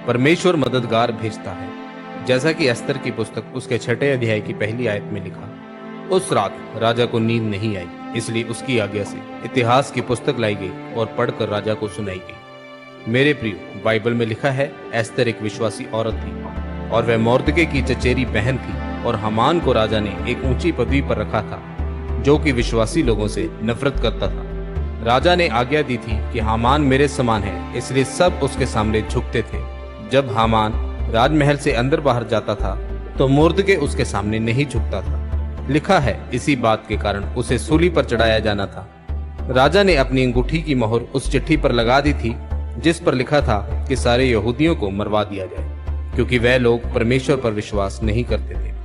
परमेश्वर मददगार भेजता है। जैसा कि एस्तर की पुस्तक उसके 6 अध्याय की पहली आयत में लिखा, उस रात राजा को नींद नहीं आई, इसलिए उसकी आज्ञा से इतिहास की पुस्तक लाई गई और पढ़कर राजा को सुनाई गई। मेरे प्रियो, बाइबल में लिखा है एस्तर एक विश्वासी औरत थी और वह मोर्दके की चचेरी बहन थी और हामान को राजा ने एक ऊंची पदवी पर रखा था जो कि विश्वासी लोगों से नफरत करता था। राजा ने आज्ञा दी थी कि हामान मेरे समान है, इसलिए सब उसके सामने झुकते थे। जब हामान राजमहल से अंदर बाहर जाता था तो मोर्दके उसके सामने नहीं झुकता था। लिखा है इसी बात के कारण उसे सूली पर चढ़ाया जाना था। राजा ने अपनी अंगूठी की मोहर उस चिट्ठी पर लगा दी थी जिस पर लिखा था कि सारे यहूदियों को मरवा दिया जाए, क्योंकि वह लोग परमेश्वर पर विश्वास नहीं करते थे।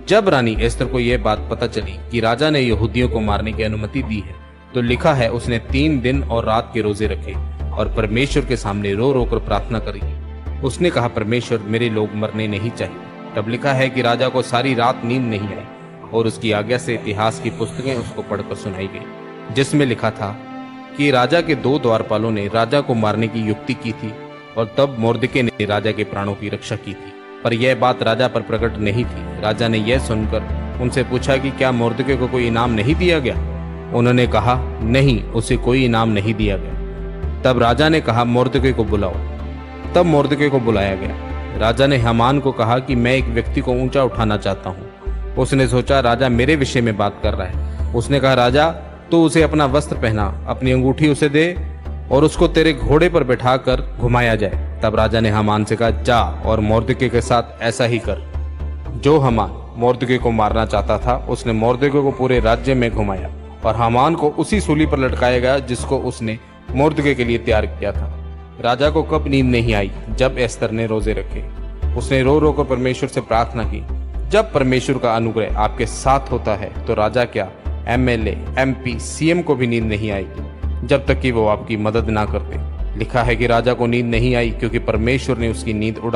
जब रानी एस्तर को यह बात पता चली कि राजा ने यहूदियों को मारने की अनुमति दी है, तो लिखा है उसने 3 दिन और रात के रोजे रखे और परमेश्वर के सामने रो रो कर प्रार्थना करी। उसने कहा, परमेश्वर, मेरे लोग मरने नहीं चाहिए। तब लिखा है कि राजा को सारी रात नींद नहीं आई और उसकी आज्ञा से इतिहास की पुस्तकें उसको पढ़कर सुनाई गई, जिसमें लिखा था कि राजा के 2 द्वारपालों ने राजा को मारने की युक्ति की थी और तब मोर्दके ने राजा के प्राणों की रक्षा की थी, पर यह बात राजा पर प्रकट नहीं थी। राजा ने यह सुनकर उनसे पूछा कि क्या मोर्दके को कोई इनाम नहीं दिया गया? उन्होंने कहा, नहीं, उसे कोई इनाम नहीं दिया गया। तब राजा ने कहा, मोर्दके को बुलाओ। तब मोर्दके को बुलाया गया। राजा ने हामान को कहा कि मैं एक व्यक्ति को ऊंचा उठाना चाहता हूँ। उसने सोचा राजा मेरे विषय में बात कर रहा है। उसने कहा, राजा, तो उसे अपना वस्त्र पहना, अपनी अंगूठी उसे दे और उसको तेरे घोड़े पर बैठाकर घुमाया जाए। तब राजा ने हामान से कहा, जा और मोर्दके के साथ ऐसा ही कर। जो हामान मोर्दके को मारना चाहता था, उसने मोर्दके को पूरे राज्य में घुमाया और हामान को उसी सूली पर लटकाया गया जिसको उसने मोर्दके के लिए तैयार किया था। राजा को कब नींद नहीं आई? जब एस्तर ने रोजे रखे। उसने रो रो कर परमेश्वर से प्रार्थना की। जब परमेश्वर का अनुग्रह आपके साथ होता है तो राजा क्या, एमएलए, एमपी, सीएम को भी नींद नहीं आएगी जब तक कि वो आपकी मदद ना करते। लिखा है कि राजा को नींद नहीं आई क्योंकि परमेश्वर ने उसकी नींद उड़ा